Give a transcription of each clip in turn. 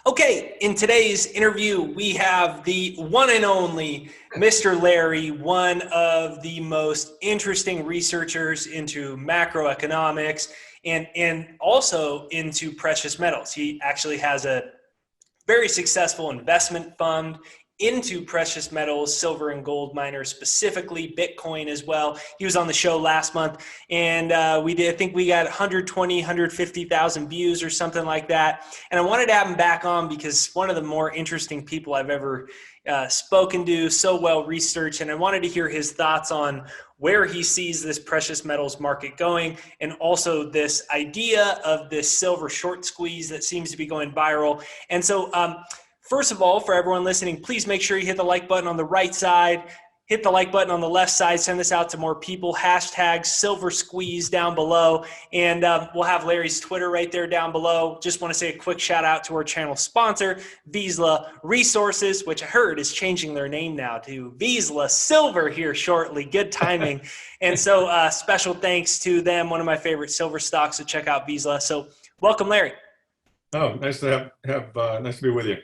Okay, in today's interview, we have the one and only Mr. Larry, one of the most interesting researchers into macroeconomics and also into precious metals. He actually has a very successful investment fund into precious metals, silver and gold miners, specifically Bitcoin as well. He was on the show last month, and I think we got 120, 150,000 views or something like that. And I wanted to have him back on because one of the more interesting people I've ever spoken to, so well researched, and I wanted to hear his thoughts on where he sees this precious metals market going, and also this idea of this silver short squeeze that seems to be going viral. And so first of all, for everyone listening, please make sure you hit the like button on the right side, hit the like button on the left side, send this out to more people, hashtag silver squeeze down below, and we'll have Larry's Twitter right there down below. Just want to say a quick shout out to our channel sponsor, Vizsla Resources, which I heard is changing their name now to Vizsla Silver here shortly. Good timing. And so special thanks to them, one of my favorite silver stocks, so check out Vizsla. So welcome, Larry. Oh, nice to nice to be with you.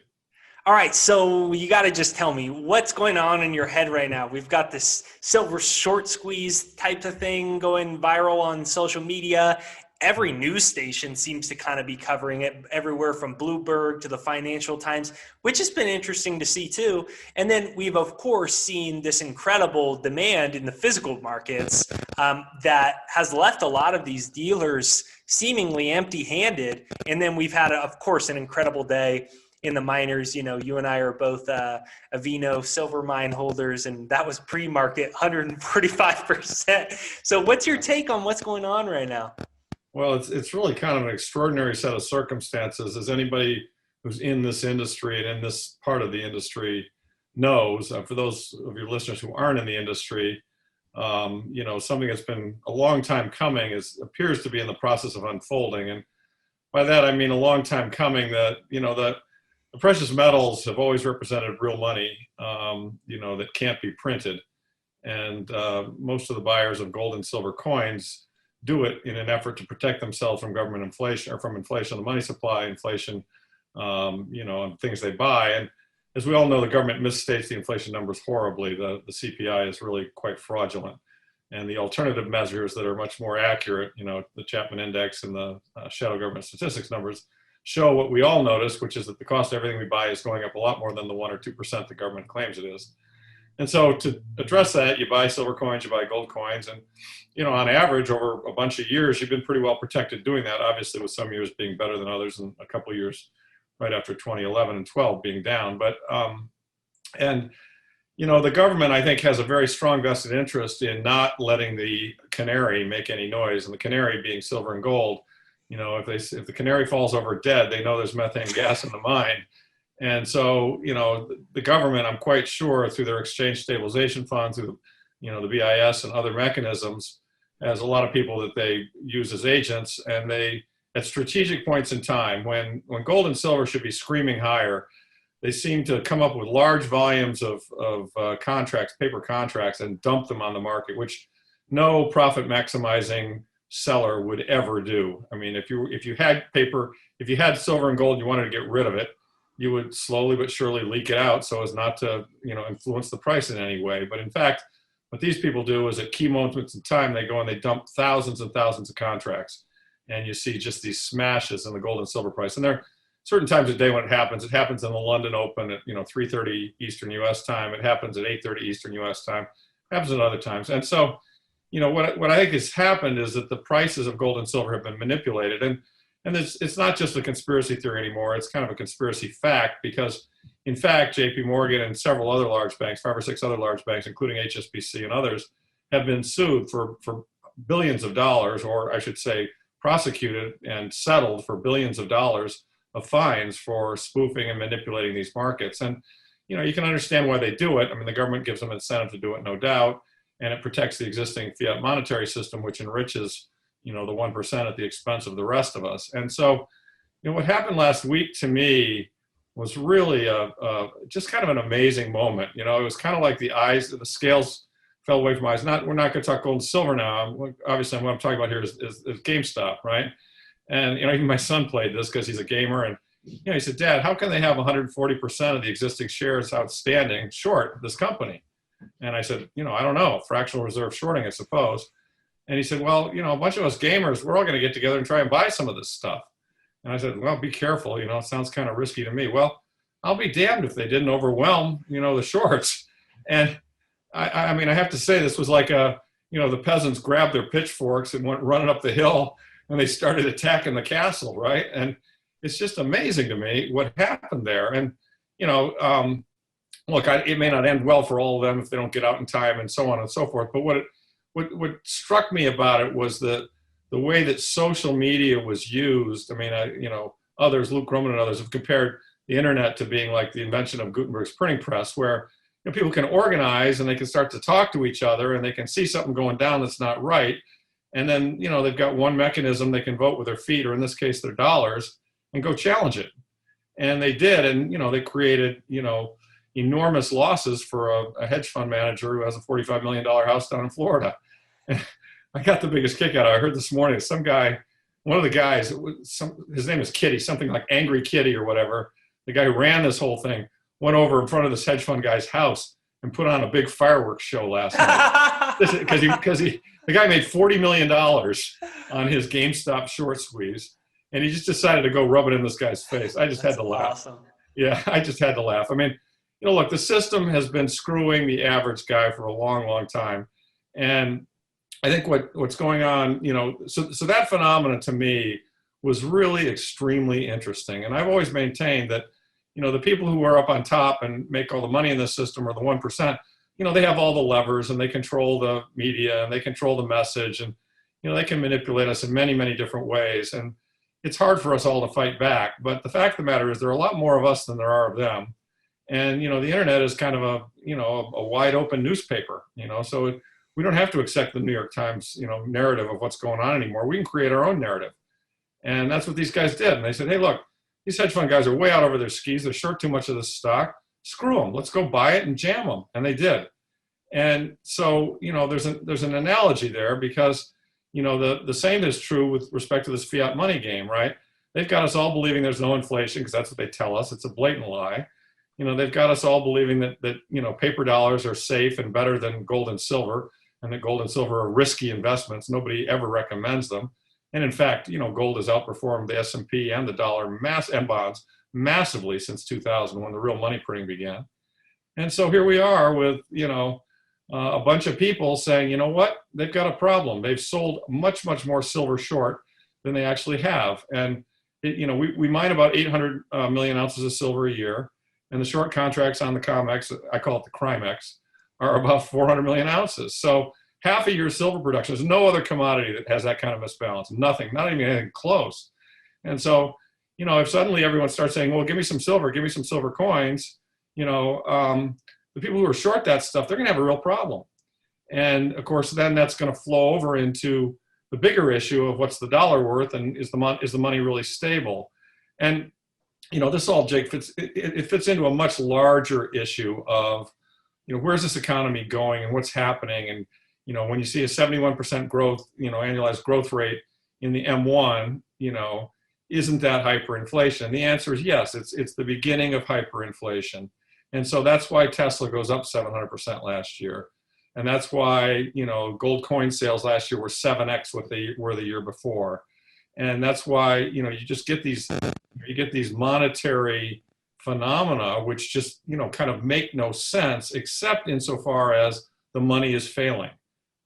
All right, so you got to just tell me what's going on in your head right now. We've got this silver short squeeze type of thing going viral on social media. Every news station seems to kind of be covering it, everywhere from Bloomberg to the Financial Times, which has been interesting to see too. And then we've, of course, seen this incredible demand in the physical markets that has left a lot of these dealers seemingly empty-handed. And then we've had, of course, an incredible day in the miners. You know, you and I are both Avino silver mine holders, and that was pre-market 145%. So what's your take on what's going on right now? Well, it's really kind of an extraordinary set of circumstances, as anybody who's in this industry and in this part of the industry knows. For those of your listeners who aren't in the industry, you know, something that's been a long time coming appears to be in the process of unfolding. And by that, I mean a long time coming that, you know, the precious metals have always represented real money, you know, that can't be printed. And most of the buyers of gold and silver coins do it in an effort to protect themselves from government inflation, or from inflation on the money supply, inflation, you know, on things they buy. And as we all know, the government misstates the inflation numbers horribly. The CPI is really quite fraudulent. And the alternative measures that are much more accurate, you know, the Chapman Index and the shadow government statistics numbers, show what we all notice, which is that the cost of everything we buy is going up a lot more than the 1 or 2% the government claims it is. And so to address that, you buy silver coins, you buy gold coins, and, you know, on average over a bunch of years, you've been pretty well protected doing that, obviously with some years being better than others and a couple of years right after 2011 and 12 being down. But, and, you know, the government, I think, has a very strong vested interest in not letting the canary make any noise, and the canary being silver and gold. You know, if the canary falls over dead, they know there's methane gas in the mine. And so, you know, the government, I'm quite sure, through their exchange stabilization fund, through, you know, the BIS and other mechanisms, has a lot of people that they use as agents. And they, at strategic points in time, when gold and silver should be screaming higher, they seem to come up with large volumes of contracts, paper contracts, and dump them on the market, which no profit maximizing seller would ever do. I mean, if you had paper, if you had silver and gold, and you wanted to get rid of it, you would slowly but surely leak it out so as not to, you know, influence the price in any way. But in fact, what these people do is at key moments in time, they go and they dump thousands and thousands of contracts, and you see just these smashes in the gold and silver price. And there are certain times of day when it happens. It happens in the London Open at, you know, 3:30 Eastern U.S. time. It happens at 8:30 Eastern U.S. time. It happens at other times. And so, you know, what I think has happened is that the prices of gold and silver have been manipulated. And it's not just a conspiracy theory anymore. It's kind of a conspiracy fact, because, in fact, JP Morgan and several other large banks, 5 or 6 other large banks, including HSBC and others, have been sued for billions of dollars, or I should say prosecuted and settled for billions of dollars of fines for spoofing and manipulating these markets. And, you know, you can understand why they do it. I mean, the government gives them incentive to do it, no doubt. And it protects the existing fiat monetary system, which enriches, you know, the 1% at the expense of the rest of us. And so, you know, what happened last week to me was really just kind of an amazing moment. You know, it was kind of like the scales fell away from my eyes. We're not going to talk gold and silver now. Obviously, what I'm talking about here is GameStop, right? And, you know, even my son played this because he's a gamer, and he said, Dad, how can they have 140% of the existing shares outstanding short this company? And I said, I don't know, fractional reserve shorting, I suppose. And he said, well, a bunch of us gamers, we're all going to get together and try and buy some of this stuff. And I said, well, be careful. It sounds kind of risky to me. Well, I'll be damned if they didn't overwhelm, the shorts. And I mean, I have to say, this was like the peasants grabbed their pitchforks and went running up the hill and they started attacking the castle, right? And it's just amazing to me what happened there. And, look, it may not end well for all of them if they don't get out in time and so on and so forth. But what struck me about it was the way that social media was used. I mean, others, Luke Groman and others, have compared the internet to being like the invention of Gutenberg's printing press, where people can organize and they can start to talk to each other and they can see something going down that's not right. And then, they've got one mechanism, they can vote with their feet, or in this case, their dollars, and go challenge it. And they did. And, they created, enormous losses for a hedge fund manager who has a $45 million house down in Florida. And I got the biggest kick out of it. I heard this morning, some guy, one of the guys, his name is Kitty, something like Angry Kitty or whatever. The guy who ran this whole thing went over in front of this hedge fund guy's house and put on a big fireworks show last night. Because the guy made $40 million on his GameStop short squeeze. And he just decided to go rub it in this guy's face. I just had to laugh. Awesome. Yeah, I just had to laugh. I mean, look, the system has been screwing the average guy for a long, long time. And I think what's going on, so that phenomenon to me was really extremely interesting. And I've always maintained that, the people who are up on top and make all the money in the system are the 1%. They have all the levers and they control the media and they control the message and, they can manipulate us in many, many different ways. And it's hard for us all to fight back. But the fact of the matter is there are a lot more of us than there are of them. And, the internet is kind of a wide open newspaper, so we don't have to accept the New York Times, narrative of what's going on anymore. We can create our own narrative. And that's what these guys did. And they said, hey, look, these hedge fund guys are way out over their skis. They're short too much of this stock. Screw them. Let's go buy it and jam them. And they did. And so, there's an analogy there because, the same is true with respect to this fiat money game, right? They've got us all believing there's no inflation because that's what they tell us. It's a blatant lie. They've got us all believing that paper dollars are safe and better than gold and silver, and that gold and silver are risky investments. Nobody ever recommends them. And in fact, gold has outperformed the S&P and the dollar and bonds massively since 2000 when the real money printing began. And so here we are with, a bunch of people saying, you know what, they've got a problem. They've sold much, much more silver short than they actually have. And, we mine about 800 million ounces of silver a year. And the short contracts on the COMEX, I call it the CRIMEX, are about 400 million ounces. So half a year's silver production. There's no other commodity that has that kind of misbalance. Nothing, not even anything close. And so, if suddenly everyone starts saying, well, give me some silver coins, the people who are short that stuff, they're going to have a real problem. And of course, then that's going to flow over into the bigger issue of what's the dollar worth and is the money really stable? And this all, Jake, it fits into a much larger issue of, where's this economy going and what's happening? And, when you see a 71% growth, annualized growth rate in the M1, isn't that hyperinflation? The answer is yes, it's the beginning of hyperinflation. And so that's why Tesla goes up 700% last year. And that's why, gold coin sales last year were 7x what they were the year before. And that's why, you just get these monetary phenomena, which just, kind of make no sense, except insofar as the money is failing.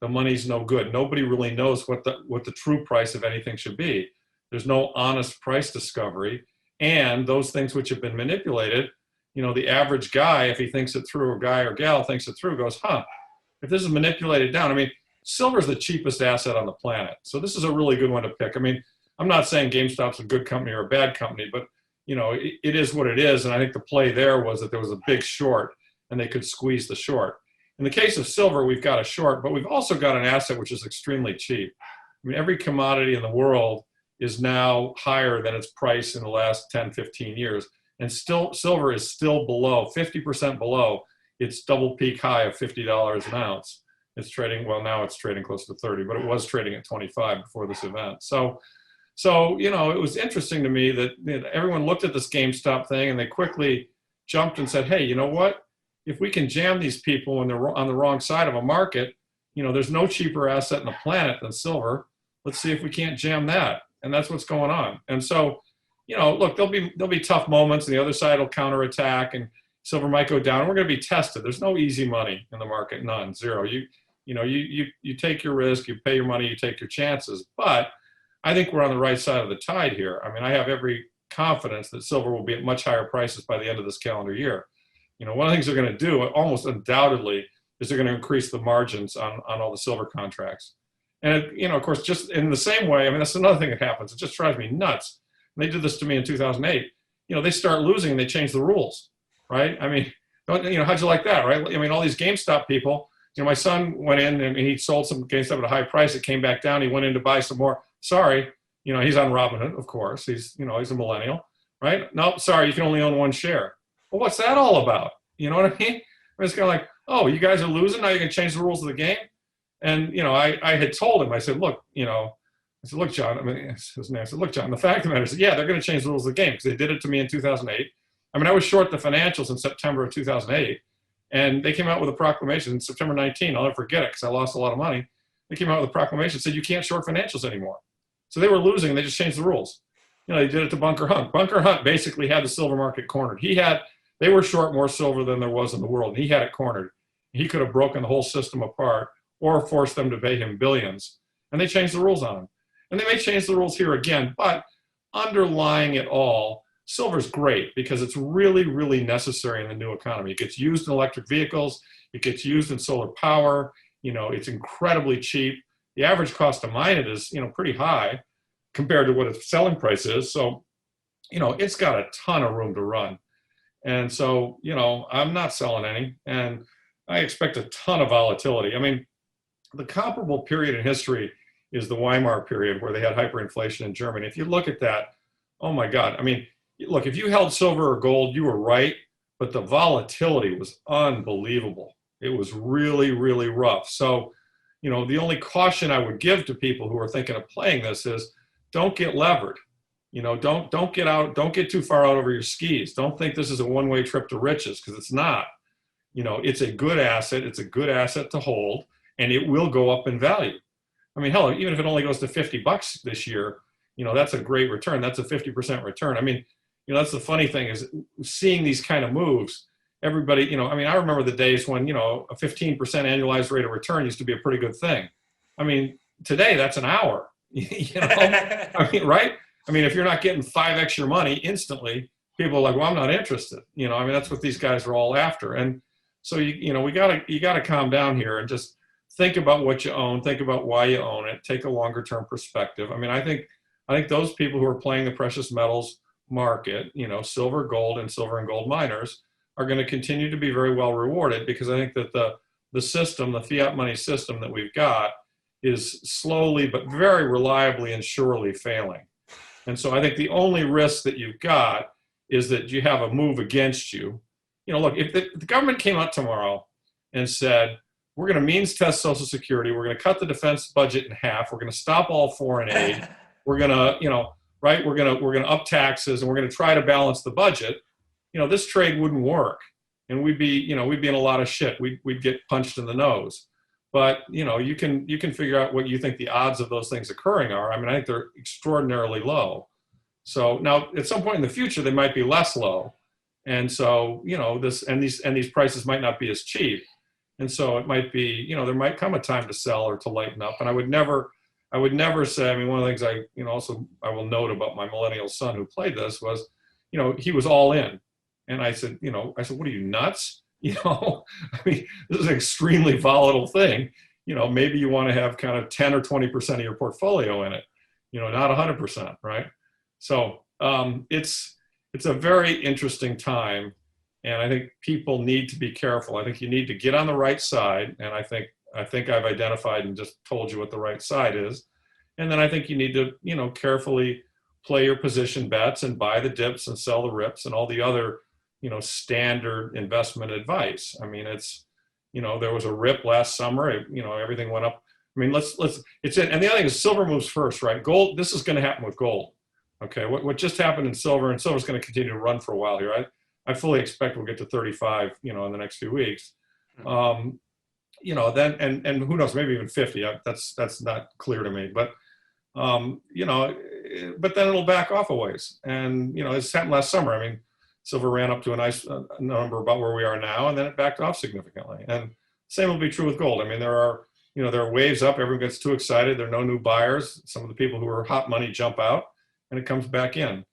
The money's no good. Nobody really knows what the true price of anything should be. There's no honest price discovery. And those things which have been manipulated, the average guy, if he thinks it through, or guy or gal thinks it through, goes, if this is manipulated down, I mean, silver is the cheapest asset on the planet. So this is a really good one to pick. I mean, I'm not saying GameStop's a good company or a bad company, but it is what it is. And I think the play there was that there was a big short and they could squeeze the short. In the case of silver, we've got a short, but we've also got an asset which is extremely cheap. I mean, every commodity in the world is now higher than its price in the last 10, 15 years. And still, silver is still below, 50% below its double peak high of $50 an ounce. It's trading, well, now it's trading close to 30, but it was trading at 25 before this event. So So, it was interesting to me that everyone looked at this GameStop thing and they quickly jumped and said, hey, you know what? If we can jam these people when they're on the wrong side of a market, there's no cheaper asset in the planet than silver. Let's see if we can't jam that. And that's what's going on. And so, look, there'll be tough moments and the other side will counterattack and silver might go down. We're going to be tested. There's no easy money in the market. None, zero. You take your risk, you pay your money, you take your chances. But I think we're on the right side of the tide here. I mean, I have every confidence that silver will be at much higher prices by the end of this calendar year. One of the things they're going to do, almost undoubtedly, is they're going to increase the margins on all the silver contracts. And, of course, just in the same way, I mean, that's another thing that happens. It just drives me nuts. And they did this to me in 2008. They start losing and they change the rules, right? I mean, how'd you like that, right? I mean, all these GameStop people, my son went in and he sold some GameStop at a high price. It came back down. He went in to buy some more. Sorry, he's on Robinhood, of course. He's a millennial, right? No, sorry, you can only own one share. Well, what's that all about? You know what I mean? It's kind of like, oh, you guys are losing. Now you're going to change the rules of the game. And, I had told him, I said, look, look, John, I mean, his name. I said, look, John, the fact of the matter is, yeah, they're going to change the rules of the game because they did it to me in 2008. I mean, I was short the financials in September of 2008. And they came out with a proclamation in September 19. I'll never forget it because I lost a lot of money. They came out with a proclamation that said you can't short financials anymore. So they were losing and they just changed the rules. They did it to Bunker Hunt. Bunker Hunt basically had the silver market cornered. They were short more silver than there was in the world. And he had it cornered. He could have broken the whole system apart or forced them to pay him billions. And they changed the rules on him. And they may change the rules here again, but underlying it all, silver's great because it's really, really necessary in the new economy. It gets used in electric vehicles. It gets used in solar power. It's incredibly cheap. The average cost to mine it is, pretty high compared to what its selling price is. So, it's got a ton of room to run. And so, I'm not selling any. And I expect a ton of volatility. I mean, the comparable period in history is the Weimar period where they had hyperinflation in Germany. If you look at that, oh my God. I mean, look, if you held silver or gold, you were right, but the volatility was unbelievable. It was really, really rough. So, the only caution I would give to people who are thinking of playing this is don't get levered. Don't get too far out over your skis. Don't think this is a one-way trip to riches because it's not. It's a good asset. It's a good asset to hold, and it will go up in value. I mean, hell, even if it only goes to $50 this year, that's a great return. That's a 50% return. I mean, that's the funny thing is seeing these kind of moves. Everybody, I mean, I remember the days when, a 15% annualized rate of return used to be a pretty good thing. I mean, today that's an hour, I mean, right? I mean, if you're not getting 5x your money instantly, people are like, well, I'm not interested. I mean, that's what these guys are all after. And so, you gotta calm down here and just think about what you own, think about why you own it, take a longer term perspective. I mean, I think those people who are playing the precious metals market, silver, gold, and silver and gold miners are going to continue to be very well rewarded because I think that the system, the fiat money system that we've got is slowly but very reliably and surely failing. And so I think the only risk that you've got is that you have a move against you. Look, if the government came out tomorrow and said, we're going to means test Social Security, we're going to cut the defense budget in half, we're going to stop all foreign aid, we're going to, right, we're going to up taxes, and we're going to try to balance the budget, this trade wouldn't work. And we'd be in a lot of shit. We'd get punched in the nose. But, you can figure out what you think the odds of those things occurring are. I mean, I think they're extraordinarily low. So now at some point in the future, they might be less low. And so, these prices might not be as cheap. And so it might be, there might come a time to sell or to lighten up. And I would never say, I mean, one of the things I will note about my millennial son who played this was, he was all in. And I said, what are you, nuts? I mean, this is an extremely volatile thing. Maybe you want to have kind of 10 or 20% of your portfolio in it, not 100%, right? So it's a very interesting time. And I think people need to be careful. I think you need to get on the right side. And I think I've identified and just told you what the right side is. And then I think you need to, carefully play your position bets and buy the dips and sell the rips and all the other, standard investment advice. I mean, it's, there was a rip last summer, everything went up I mean, and the other thing is silver moves first, right? Gold, this is going to happen with gold. Okay, what just happened in silver, and silver's going to continue to run for a while here. I fully expect we'll get to 35, in the next few weeks. Then, and who knows, maybe even 50. That's not clear to me, but, but then it'll back off a ways. And, it's happened last summer. I mean, silver ran up to a nice number about where we are now, and then it backed off significantly. And same will be true with gold. I mean, there are waves up. Everyone gets too excited. There are no new buyers. Some of the people who are hot money jump out, and it comes back in,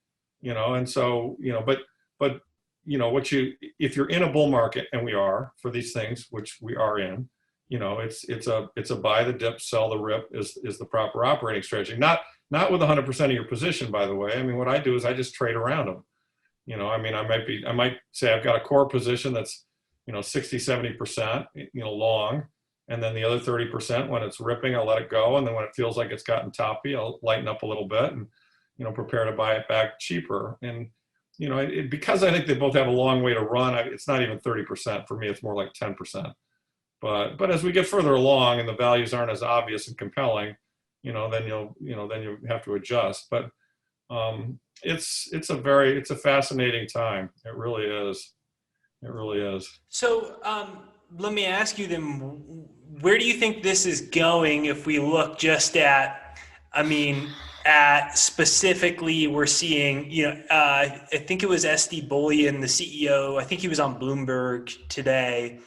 and so, but if you're in a bull market, and we are for these things, which we are in, it's a buy the dip, sell the rip is the proper operating strategy. Not with 100% of your position, by the way. I mean, what I do is I just trade around them. I mean, I might say I've got a core position that's, 60, 70%, long. And then the other 30%, when it's ripping, I'll let it go. And then when it feels like it's gotten toppy, I'll lighten up a little bit and, prepare to buy it back cheaper. And, because I think they both have a long way to run, it's not even 30%. For me, it's more like 10%. But as we get further along and the values aren't as obvious and compelling, then you have to adjust. But it's a fascinating time. It really is. It really is. So let me ask you then, where do you think this is going if we look just at specifically, we're seeing, I think it was SD Bullion, the CEO, I think he was on Bloomberg today,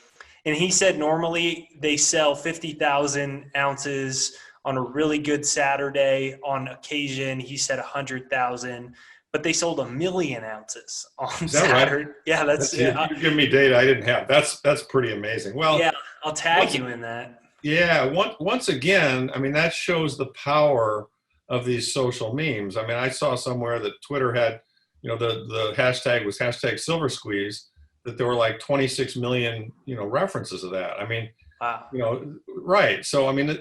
and he said normally they sell 50,000 ounces on a really good Saturday. On occasion, he said 100,000. But they sold 1 million ounces on Saturday. Right? Yeah, you're giving me data I didn't have. That's pretty amazing. Well, yeah, I'll tag you in that. Yeah, once again, I mean, that shows the power of these social memes. I mean, I saw somewhere that Twitter had, the hashtag was hashtag Silver Squeeze, that there were like 26 million, references of that. I mean, wow. Right. So I mean,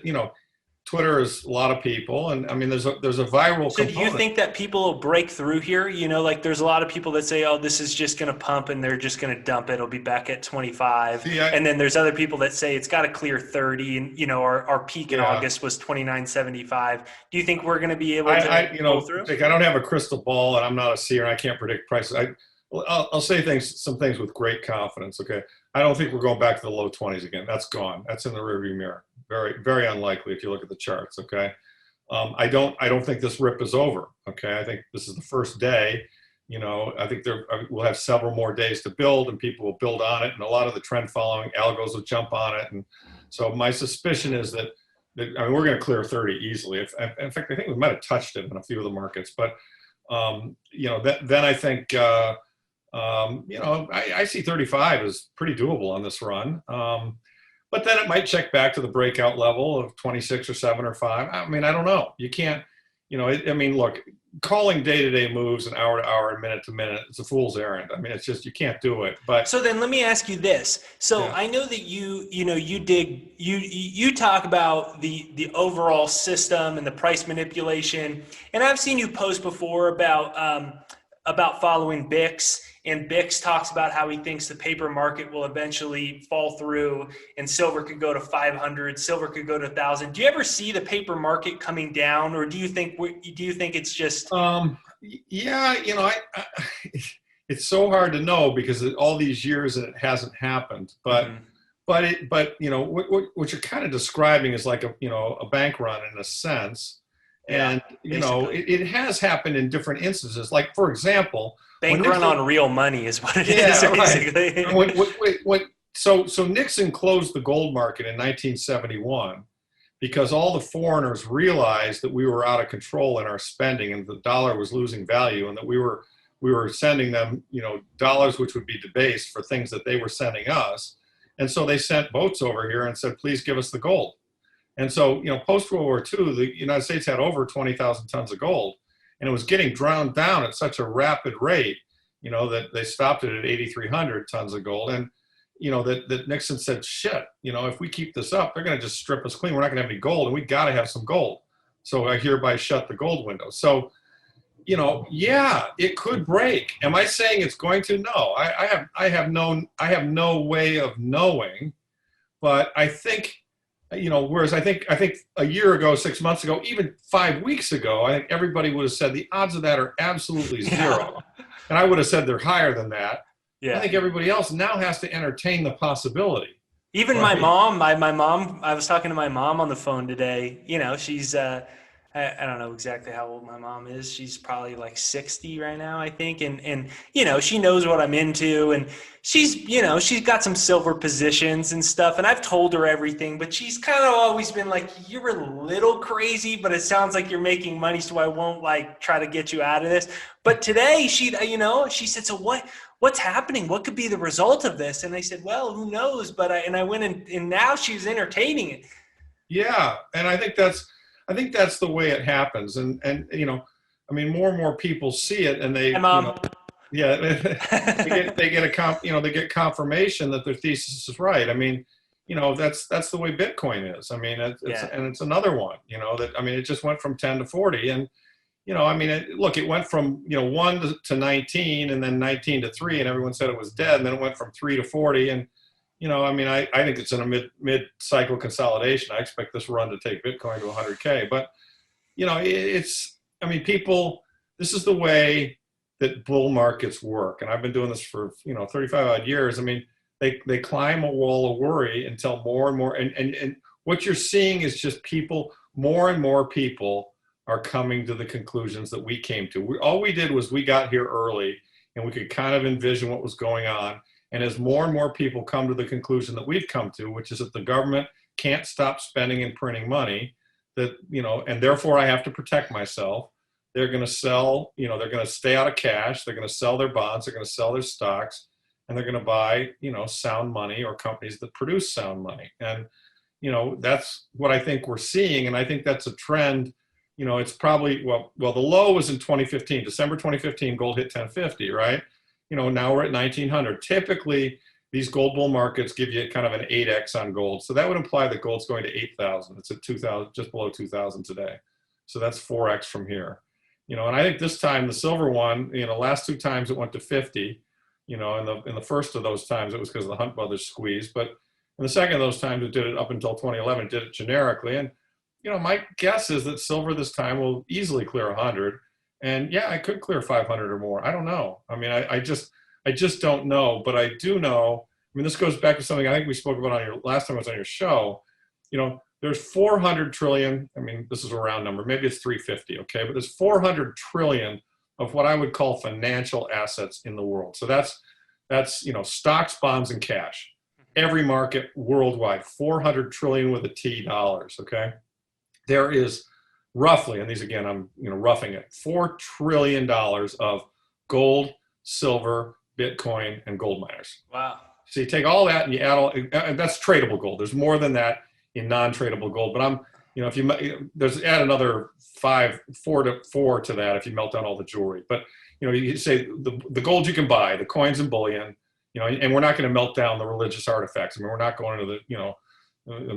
Twitter is a lot of people, and I mean, there's a viral component. So do you think that people will break through here? Like there's a lot of people that say, oh, this is just going to pump and they're just going to dump it. It'll be back at 25. And then there's other people that say it's got to clear 30. And, our peak in August was 29.75. Do you think we're going to be able to pull through? Dick, I don't have a crystal ball, and I'm not a seer, and I can't predict prices. I'll say some things with great confidence. Okay. I don't think we're going back to the low 20s again. That's gone. That's in the rearview mirror. Very, very unlikely if you look at the charts. Okay. I don't think this rip is over. Okay. I think this is the first day. I think we'll have several more days to build, and people will build on it. And a lot of the trend following algos will jump on it. And so my suspicion is that we're going to clear 30 easily. In fact, I think we might have touched it in a few of the markets, but then I think, I see 35 as pretty doable on this run. But then it might check back to the breakout level of 26 or 7 or 5. I mean, I don't know. You can't, look, calling day-to-day moves and hour-to-hour and minute-to-minute, it's a fool's errand. I mean, it's just, you can't do it. But so then let me ask you this. So yeah. I know that you talk about the overall system and the price manipulation. And I've seen you post before about following BIX, and BIX talks about how he thinks the paper market will eventually fall through and silver could go to 500, silver could go to 1,000. Do you ever see the paper market coming down, or do you think it's just? Yeah, it's so hard to know because all these years and it hasn't happened. But what you're kind of describing is like a bank run in a sense. And, it has happened in different instances. Like, for example, bank run on real money is what it is, basically. Right. So Nixon closed the gold market in 1971 because all the foreigners realized that we were out of control in our spending and the dollar was losing value, and that we were sending them, dollars which would be debased for things that they were sending us. And so they sent boats over here and said, please give us the gold. And so, post World War II, the United States had over 20,000 tons of gold, and it was getting drowned down at such a rapid rate, that they stopped it at 8,300 tons of gold. And, that Nixon said, shit, if we keep this up, they're going to just strip us clean. We're not going to have any gold, and we got to have some gold. So I hereby shut the gold window. So, it could break. Am I saying it's going to? No, I have no way of knowing, but I think whereas I think a year ago, 6 months ago, even 5 weeks ago, I think everybody would have said the odds of that are absolutely zero. Yeah. And I would have said they're higher than that. I Yeah. think everybody else now has to entertain the possibility, Even my right? mom, my mom, I was talking to my mom on the phone today. She's I don't know exactly how old my mom is. She's probably like 60 right now, I think. And she knows what I'm into, and she's got some silver positions and stuff, and I've told her everything, but she's kind of always been like, "You're a little crazy, but it sounds like you're making money, so I won't like try to get you out of this." But today she said, "So what's happening? What could be the result of this?" And I said, "Well, who knows?" But I went and now she's entertaining it. Yeah, and I think that's the way it happens. And I mean, more and more people see it, and Hi, they, mom. yeah, they get confirmation that their thesis is right. I mean, that's the way Bitcoin is. I mean, Yeah. it's another one. That, I mean, it just went from 10 to 40, and I mean, look, it went from 1 to 19, and then 19 to 3, and everyone said it was dead, and then it went from 3 to 40, and I mean, I think it's in a mid-cycle consolidation. I expect this run to take Bitcoin to 100K. But, I mean, this is the way that bull markets work. And I've been doing this for, 35 odd years. I mean, they climb a wall of worry until more and more. And what you're seeing is just more and more people are coming to the conclusions that we came to. All we did was we got here early, and we could kind of envision what was going on. And as more and more people come to the conclusion that we've come to, which is that the government can't stop spending and printing money, and therefore I have to protect myself, they're going to sell, they're going to stay out of cash, they're going to sell their bonds, they're going to sell their stocks, and they're going to buy, sound money or companies that produce sound money. And, that's what I think we're seeing. And I think that's a trend. It's probably, well, the low was in 2015, December 2015, gold hit 1050, right? Now we're at 1900. Typically, these gold bull markets give you kind of an 8x on gold. So that would imply that gold's going to 8,000. It's at 2,000, just below 2,000 today. So that's 4x from here. And I think this time the silver one, last 2 times it went to 50. In the first of those times it was because of the Hunt brothers squeeze, but in the second of those times it did it up until 2011. It did it generically, and my guess is that silver this time will easily clear 100. And yeah, I could clear 500 or more. I don't know. I mean, I just don't know. But I do know. I mean, this goes back to something I think we spoke about on your last time I was on your show. There's 400 trillion. I mean, this is a round number. Maybe it's 350. Okay, but there's 400 trillion of what I would call financial assets in the world. So that's stocks, bonds, and cash. Every market worldwide, 400 trillion with a T dollars. Okay, there is roughly, and these again, I'm roughing it, $4 trillion of gold, silver, Bitcoin, and gold miners. Wow. So you take all that and you add all, and that's tradable gold. There's more than that in non-tradable gold, but if you add another 4 to that if you melt down all the jewelry. But you say the gold you can buy, the coins and bullion, and we're not going to melt down the religious artifacts. I mean, we're not going to the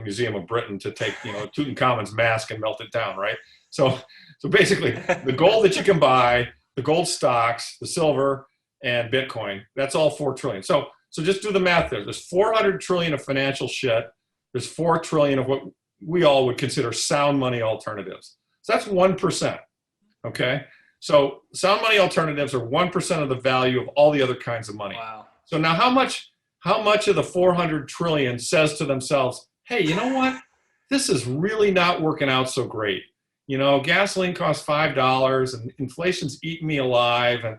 Museum of Britain to take, Tutankhamun's mask and melt it down, right? So basically, the gold that you can buy, the gold stocks, the silver, and Bitcoin, that's all 4 trillion. So just do the math there. There's 400 trillion of financial shit. There's 4 trillion of what we all would consider sound money alternatives. So that's 1%, okay? So sound money alternatives are 1% of the value of all the other kinds of money. Wow. So now how much of the 400 trillion says to themselves, hey, you know what? This is really not working out so great. Gasoline costs $5 and inflation's eating me alive. And,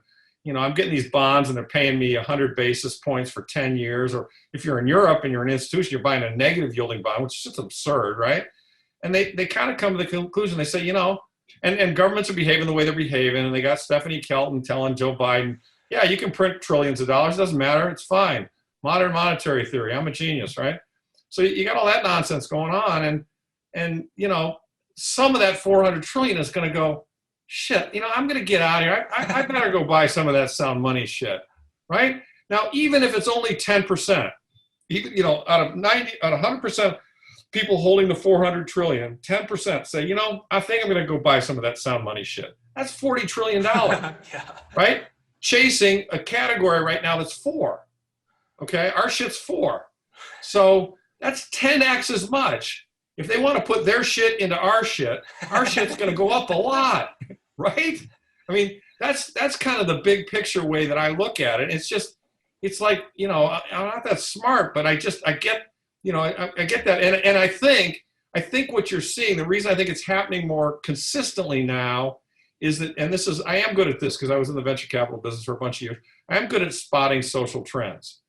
I'm getting these bonds and they're paying me 100 basis points for 10 years. Or if you're in Europe and you're an institution, you're buying a negative yielding bond, which is just absurd, right? And they kind of come to the conclusion. They say, and governments are behaving the way they're behaving. And they got Stephanie Kelton telling Joe Biden, yeah, you can print trillions of dollars. It doesn't matter. It's fine. Modern monetary theory. I'm a genius, right? So you got all that nonsense going on, and some of that 400 trillion is going to go, shit, I'm going to get out of here. I better go buy some of that sound money shit, right? Now, even if it's only 10%, out of 100% people holding the 400 trillion, 10% say, I think I'm going to go buy some of that sound money shit. That's $40 trillion, Yeah. right? Chasing a category right now that's 4. Okay, our shit's 4. So that's 10x as much if they want to put their shit into our shit's going to go up a lot, right? I mean, that's kind of the big picture way that I look at it. It's like, I'm not that smart, but I get, I get that. And I think what you're seeing, the reason I think it's happening more consistently now is that, and I am good at this because I was in the venture capital business for a bunch of years. I am good at spotting social trends.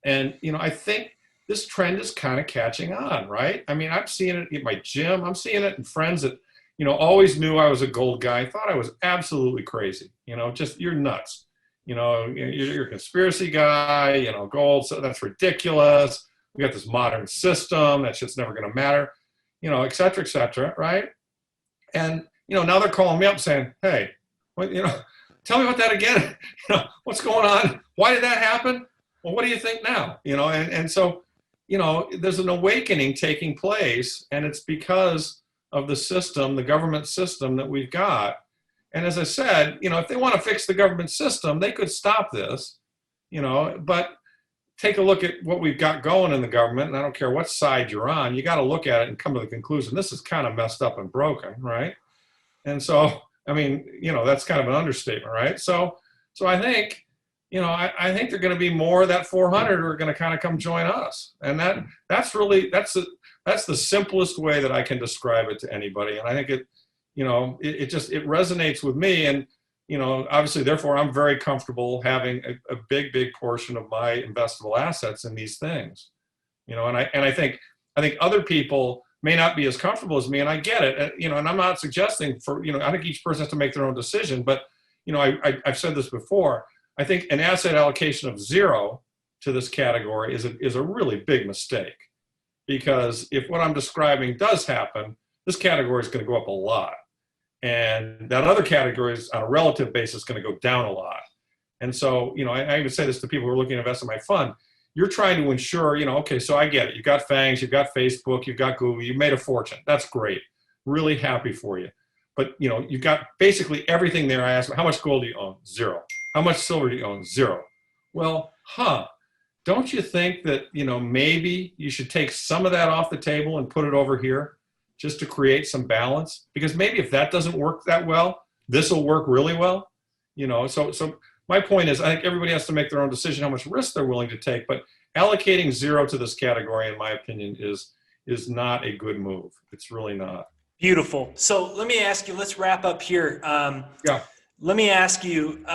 And, I think this trend is kind of catching on, right? I mean, I'm seeing it in my gym. I'm seeing it in friends that, always knew I was a gold guy, thought I was absolutely crazy, just you're nuts. You're a conspiracy guy, gold, so that's ridiculous. We got this modern system, that shit's never going to matter, et cetera, right? And, now they're calling me up saying, hey, tell me about that again. What's going on? Why did that happen? Well, what do you think now? And so, there's an awakening taking place, and it's because of the system, the government system that we've got. And as I said, if they want to fix the government system, they could stop this, but take a look at what we've got going in the government, and I don't care what side you're on, you got to look at it and come to the conclusion, this is kind of messed up and broken, right? And so, I mean, that's kind of an understatement, right? So I think, I think they're going to be more of that 400 who are going to kind of come join us. And that's the simplest way that I can describe it to anybody. And I think it resonates with me. And, obviously, therefore, I'm very comfortable having a big portion of my investable assets in these things, and I think other people may not be as comfortable as me, and I get it, and I'm not suggesting I think each person has to make their own decision, but, I've said this before, I think an asset allocation of 0 to this category is a really big mistake, because if what I'm describing does happen, this category is going to go up a lot. And that other category is on a relative basis going to go down a lot. And so, I even say this to people who are looking to invest in my fund. You're trying to ensure, okay, so I get it. You've got FANGs, you've got Facebook, you've got Google, you've made a fortune. That's great. Really happy for you. But, you've got basically everything there. I asked, how much gold do you own? 0. How much silver do you own? 0. Well, don't you think that, maybe you should take some of that off the table and put it over here just to create some balance? Because maybe if that doesn't work that well, this will work really well. So my point is, I think everybody has to make their own decision how much risk they're willing to take, but allocating 0 to this category, in my opinion, is not a good move. It's really not. Beautiful. So let me ask you, let's wrap up here. Yeah. Let me ask you,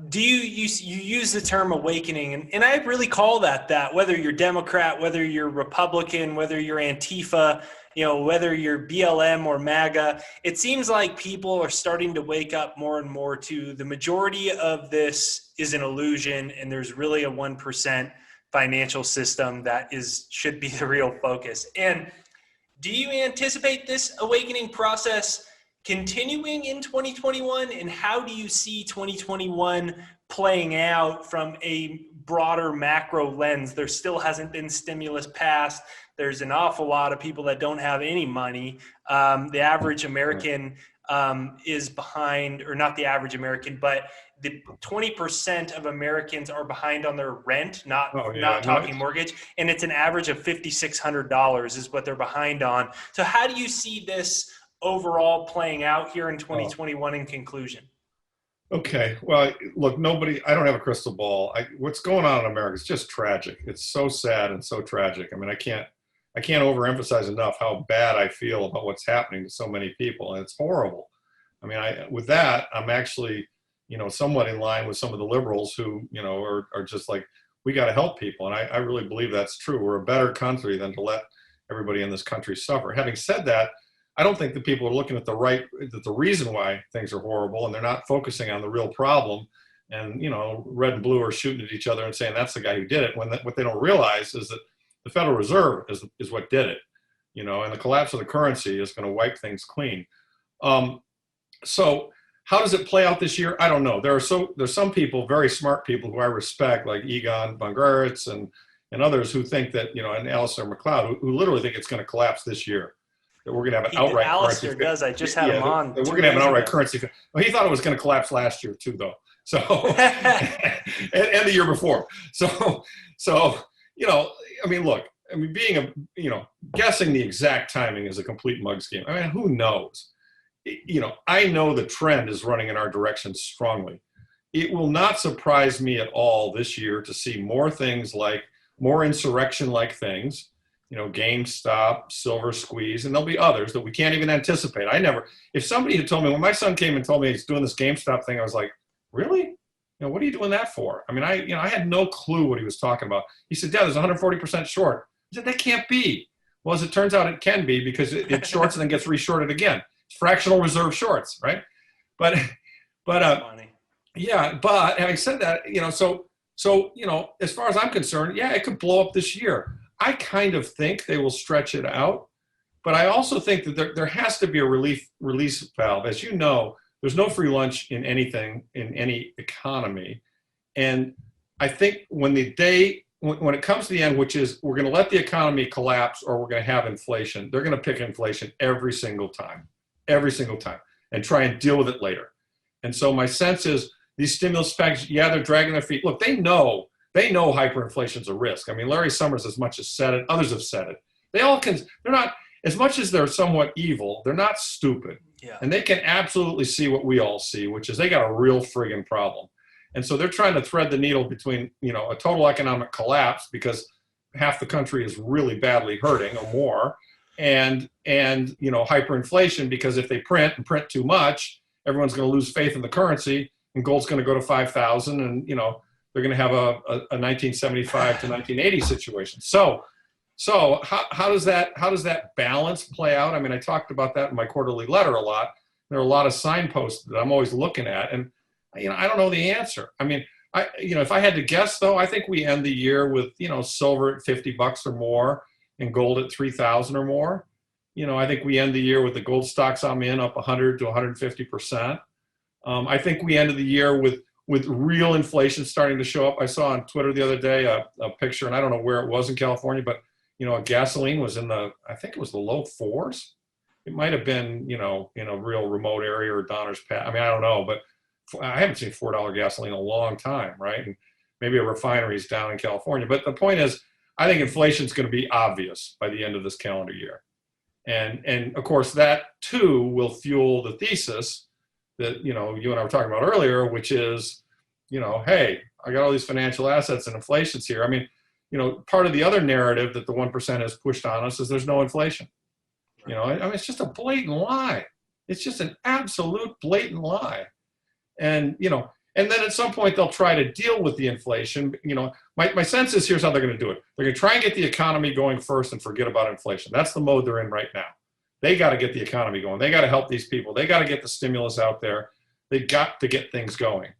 do you use the term awakening, and I really call that, whether you're Democrat, whether you're Republican, whether you're Antifa, whether you're BLM or MAGA, it seems like people are starting to wake up more and more to the majority of this is an illusion, and there's really a 1% financial system that should be the real focus. And do you anticipate this awakening process continuing in 2021? And how do you see 2021 playing out from a broader macro lens? There still hasn't been stimulus passed. There's an awful lot of people that don't have any money. The average American is behind, or not the average American, but the 20% of Americans are behind on their rent, not talking mortgage. And it's an average of $5,600 is what they're behind on. So how do you see this overall playing out here in 2021 in conclusion? Okay. Well, look, I don't have a crystal ball. What's going on in America is just tragic. It's so sad and so tragic. I mean, I can't overemphasize enough how bad I feel about what's happening to so many people. And it's horrible. I mean, with that, I'm actually, somewhat in line with some of the liberals who, are just like, we got to help people. And I really believe that's true. We're a better country than to let everybody in this country suffer. Having said that, I don't think that people are looking at the reason why things are horrible, and they're not focusing on the real problem. And, red and blue are shooting at each other and saying that's the guy who did it. What they don't realize is that the Federal Reserve is what did it, and the collapse of the currency is going to wipe things clean. So how does it play out this year? I don't know. There's some people, very smart people who I respect, like Egon von Gerritz and others who think that, and Alistair McLeod, who literally think it's going to collapse this year. That we're going to have an outright Alistair currency. Does. I just had him on. We're going to have an outright currency. Well, he thought it was going to collapse last year too, though. So, and the year before. So, I mean, look, I mean, guessing the exact timing is a complete mug's game. I mean, who knows? I know the trend is running in our direction strongly. It will not surprise me at all this year to see more things like more insurrection-like things, GameStop, Silver Squeeze, and there'll be others that we can't even anticipate. If somebody had told me, when my son came and told me he's doing this GameStop thing, I was like, really? What are you doing that for? I mean, I had no clue what he was talking about. He said, Dad, there's 140% short. I said, that can't be. Well, as it turns out, it can be because it shorts and then gets reshorted again. It's fractional reserve shorts, right? But having said that, as far as I'm concerned, yeah, it could blow up this year. I kind of think they will stretch it out, but I also think that there has to be a release valve. As you know, there's no free lunch in anything, in any economy. And I think when it comes to the end, which is we're going to let the economy collapse or we're going to have inflation, they're going to pick inflation every single time, and try and deal with it later. And so my sense is these stimulus packages, yeah, they're dragging their feet. Look, they know hyperinflation is a risk. I mean, Larry Summers as much as said it, others have said it. They're not, as much as they're somewhat evil, they're not stupid. Yeah. And they can absolutely see what we all see, which is they got a real friggin' problem. And so they're trying to thread the needle between, a total economic collapse because half the country is really badly hurting or more, and hyperinflation because if they print too much, everyone's going to lose faith in the currency and gold's going to go to 5,000 and, they're going to have a 1975 to 1980 situation. So how does that balance play out? I mean, I talked about that in my quarterly letter a lot. There are a lot of signposts that I'm always looking at, and I don't know the answer. I mean, if I had to guess though, I think we end the year with silver at $50 or more and gold at 3,000 or more. I think we end the year with the gold stocks I'm in up 100 to 150%. I think we ended the year with real inflation starting to show up. I saw on Twitter the other day a picture, and I don't know where it was in California, but gasoline was I think it was the low fours. It might have been, in a real remote area or Donner's Pass. I mean, I don't know, but I haven't seen $4 gasoline in a long time, right? And maybe a refinery is down in California. But the point is, I think inflation is going to be obvious by the end of this calendar year. And of course, that too will fuel the thesis that, you and I were talking about earlier, which is, hey, I got all these financial assets and inflation's here. I mean, part of the other narrative that the 1% has pushed on us is there's no inflation. I mean, it's just a blatant lie. It's just an absolute blatant lie. And, and then at some point they'll try to deal with the inflation. My sense is here's how they're going to do it. They're going to try and get the economy going first and forget about inflation. That's the mode they're in right now. They got to get the economy going. They got to help these people. They got to get the stimulus out there. They got to get things going.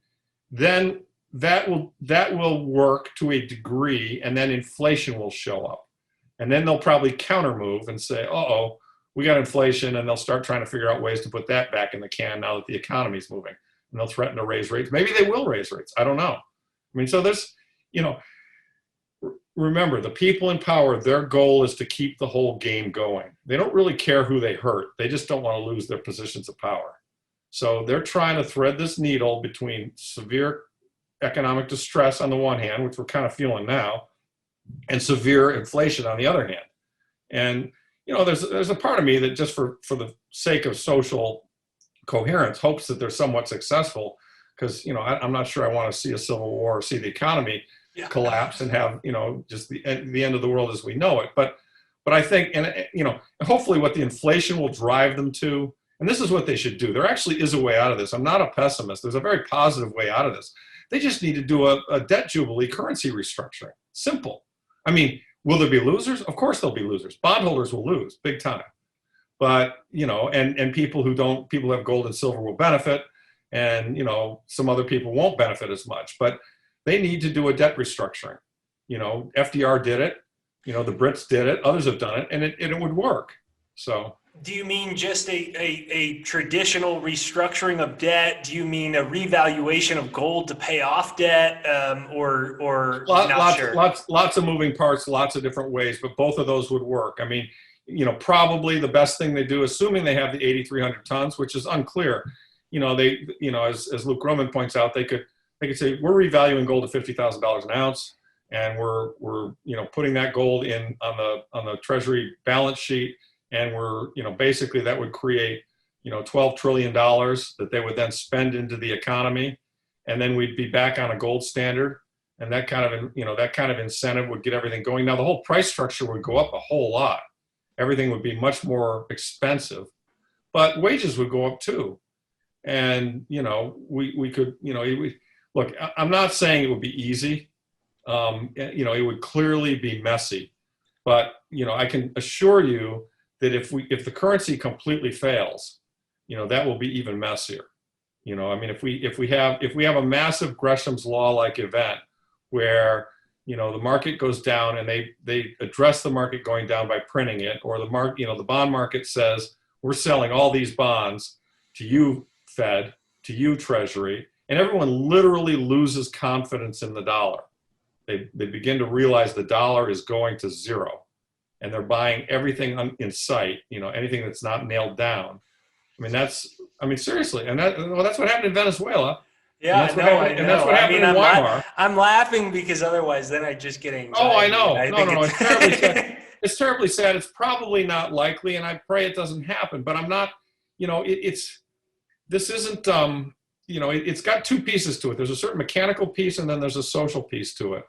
Then that will work to a degree, and then inflation will show up. And then they'll probably counter move and say, uh-oh, we got inflation, and they'll start trying to figure out ways to put that back in the can now that the economy's moving. And they'll threaten to raise rates. Maybe they will raise rates. I don't know. I mean, so there's, remember, the people in power, their goal is to keep the whole game going. They don't really care who they hurt. They just don't want to lose their positions of power. So they're trying to thread this needle between severe economic distress on the one hand, which we're kind of feeling now, and severe inflation on the other hand. And, there's a part of me that just for the sake of social coherence hopes that they're somewhat successful because, I'm not sure I want to see a civil war or see the economy collapse and have, just the end of the world as we know it. But I think, and hopefully what the inflation will drive them to, and this is what they should do. There actually is a way out of this. I'm not a pessimist. There's a very positive way out of this. They just need to do a debt jubilee currency restructuring. Simple. I mean, will there be losers? Of course there'll be losers. Bondholders will lose big time. But, and people who have gold and silver will benefit, and, some other people won't benefit as much. But they need to do a debt restructuring. FDR did it. The Brits did it. Others have done it, and it would work. So. Do you mean just a traditional restructuring of debt? Do you mean a revaluation of gold to pay off debt, or lots of moving parts, lots of different ways, but both of those would work. I mean, probably the best thing they do, assuming they have the 8,300 tons, which is unclear. As Luke Groman points out, they could say we're revaluing gold at $50,000 an ounce. and we're putting that gold in on the Treasury balance sheet, and we're basically that would create $12 trillion that they would then spend into the economy, and then we'd be back on a gold standard, and that kind of incentive would get everything going. Now the whole price structure would go up a whole lot. Everything would be much more expensive, but wages would go up too. And we could look. I'm not saying it would be easy. It would clearly be messy, but I can assure you that if the currency completely fails, that will be even messier. If we have a massive Gresham's law like event where the market goes down and they address the market going down by printing it, or the bond market says we're selling all these bonds to you Fed, to you Treasury, and everyone literally loses confidence in the dollar. They begin to realize the dollar is going to zero, and they're buying everything in sight, anything that's not nailed down. Seriously, and that's what happened in Venezuela. Yeah, I know. And that's what happened in Weimar. I'm laughing because otherwise then I just get anxiety. Oh, I know. No, it's terribly sad. It's terribly sad. It's probably not likely, and I pray it doesn't happen. But I'm not, this isn't, it's got two pieces to it. There's a certain mechanical piece, and then there's a social piece to it.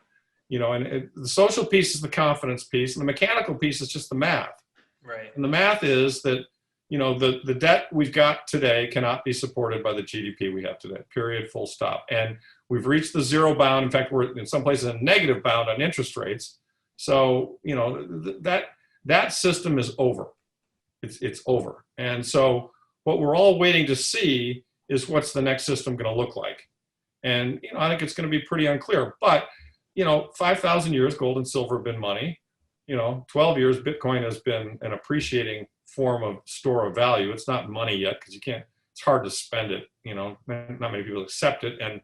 The social piece is the confidence piece, and the mechanical piece is just the math. Right. And the math is that, the debt we've got today cannot be supported by the GDP we have today, period, full stop. And we've reached the zero bound. In fact, we're in some places a negative bound on interest rates. So, that system is over. It's over. And so what we're all waiting to see is what's the next system going to look like. And, I think it's going to be pretty unclear. But, 5,000 years, gold and silver have been money. 12 years, Bitcoin has been an appreciating form of store of value. It's not money yet because it's hard to spend it. Not many people accept it. And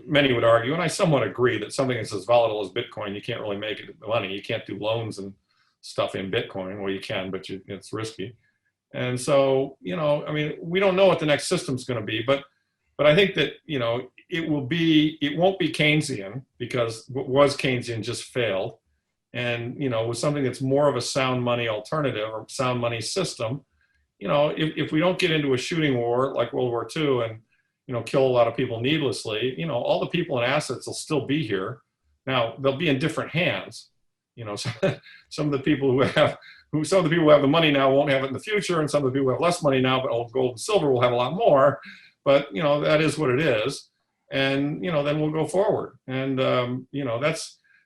many would argue, and I somewhat agree, that something that's as volatile as Bitcoin, you can't really make it money. You can't do loans and stuff in Bitcoin. Well, you can, but it's risky. And so, we don't know what the next system's going to be, but I think that, it won't be Keynesian, because what was Keynesian just failed. And, with something that's more of a sound money alternative or sound money system, if we don't get into a shooting war like World War II and, kill a lot of people needlessly, all the people and assets will still be here. Now, they'll be in different hands. Some of the people who have the money now won't have it in the future, and some of the people who have less money now, but old gold and silver will have a lot more. But, that is what it is. And, then we'll go forward. And,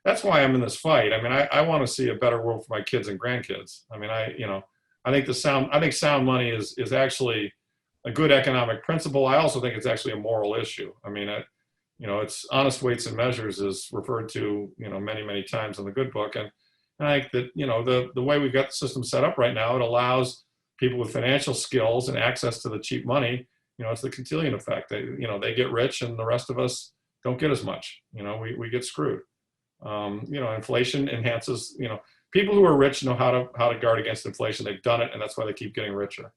that's why I'm in this fight. I want to see a better world for my kids and grandkids. I think sound money is actually a good economic principle. I also think it's actually a moral issue. It's honest weights and measures is referred to, many, many times in the good book. And I think that, the way we've got the system set up right now, it allows people with financial skills and access to the cheap money. It's the Cantillon effect. They get rich and the rest of us don't get as much. We get screwed. Inflation enhances, people who are rich know how to guard against inflation. They've done it, and that's why they keep getting richer.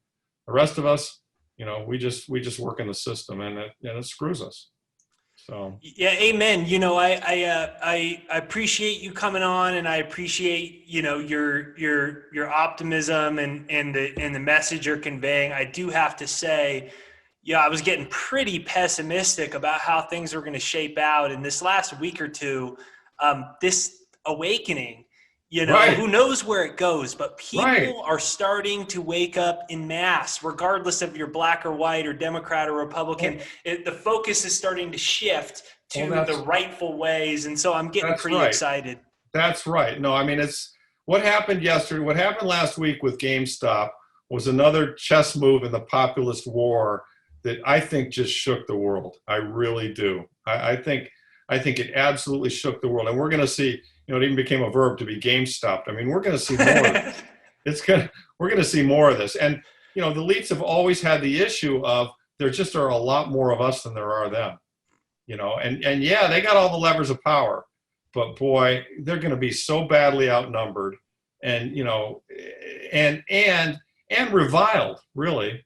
The rest of us, we just work in the system, and it screws us. So yeah, amen. I appreciate you coming on, and I appreciate your optimism and the message you're conveying. I do have to say, I was getting pretty pessimistic about how things were going to shape out in this last week or two. This awakening, right. Who knows where it goes, but people right. are starting to wake up in mass, regardless of your black or white or Democrat or Republican. The focus is starting to shift to the rightful ways. And so I'm getting pretty excited. That's right. No, it's what happened yesterday. What happened last week with GameStop was another chess move in the populist war that I think just shook the world. I really do. I think it absolutely shook the world. And we're going to see, it even became a verb to be GameStopped. We're going to see more of this. We're going to see more of this. And, the elites have always had the issue of there just are a lot more of us than there are them, and yeah, they got all the levers of power, but boy, they're going to be so badly outnumbered and, and reviled, really.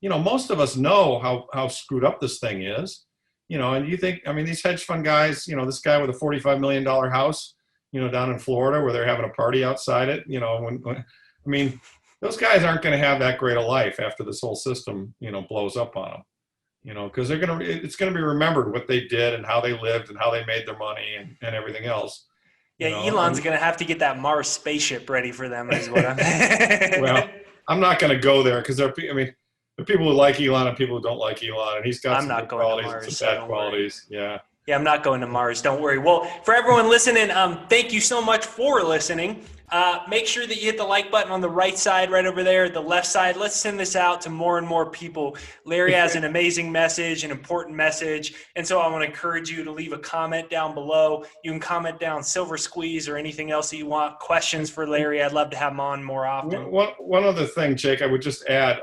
Most of us know how screwed up this thing is. And you think, I mean, these hedge fund guys, this guy with a $45 million house, down in Florida where they're having a party outside it, I mean, those guys aren't going to have that great a life after this whole system, blows up on them, because it's going to be remembered what they did and how they lived and how they made their money and everything else. Yeah, Elon's going to have to get that Mars spaceship ready for them is what I'm Well, I'm not going to go there because there are people who like Elon and people who don't like Elon, and he's got some good qualities and some bad qualities. Yeah. Yeah, I'm not going to Mars. Don't worry. Well, for everyone listening, thank you so much for listening. Make sure that you hit the like button on the right side, right over there, the left side. Let's send this out to more and more people. Larry has an amazing message, an important message. And so I want to encourage you to leave a comment down below. You can comment down Silver Squeeze or anything else that you want. Questions for Larry. I'd love to have him on more often. One other thing, Jake, I would just add,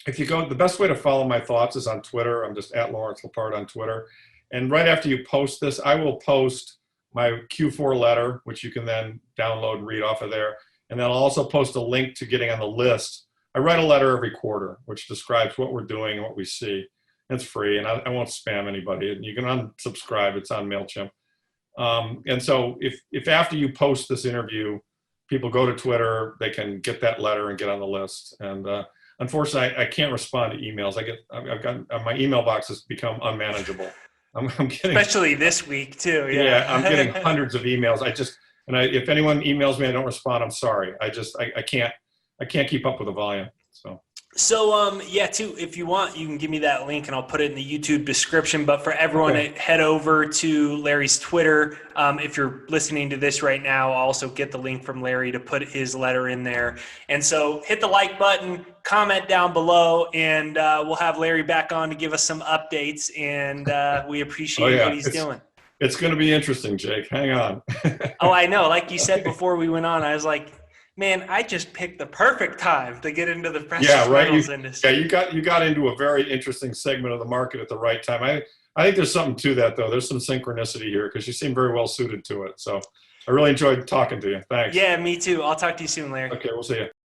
if you go, the best way to follow my thoughts is on Twitter. I'm just at Lawrence Lepard on Twitter. And right after you post this, I will post my Q4 letter, which you can then download and read off of there. And then I'll also post a link to getting on the list. I write a letter every quarter, which describes what we're doing and what we see. It's free, and I won't spam anybody. And you can unsubscribe. It's on MailChimp. And so if after you post this interview, people go to Twitter, they can get that letter and get on the list. And unfortunately, I can't respond to emails. I've got my email box has become unmanageable. I'm getting, especially this week too. Yeah, I'm getting hundreds of emails. If anyone emails me, I don't respond. I'm sorry. I can't keep up with the volume. So yeah, too, if you want, you can give me that link and I'll put it in the YouTube description. But for everyone, head over to Larry's Twitter. If you're listening to this right now, I'll also get the link from Larry to put his letter in there. And so hit the like button, comment down below, and we'll have Larry back on to give us some updates. And we appreciate what he's doing. It's going to be interesting, Jake. Hang on. Oh, I know. Like you said before we went on, I was like, man, I just picked the perfect time to get into the precious metals industry. Yeah, you got into a very interesting segment of the market at the right time. I think there's something to that, though. There's some synchronicity here because you seem very well suited to it. So I really enjoyed talking to you. Thanks. Yeah, me too. I'll talk to you soon, Larry. Okay, we'll see you.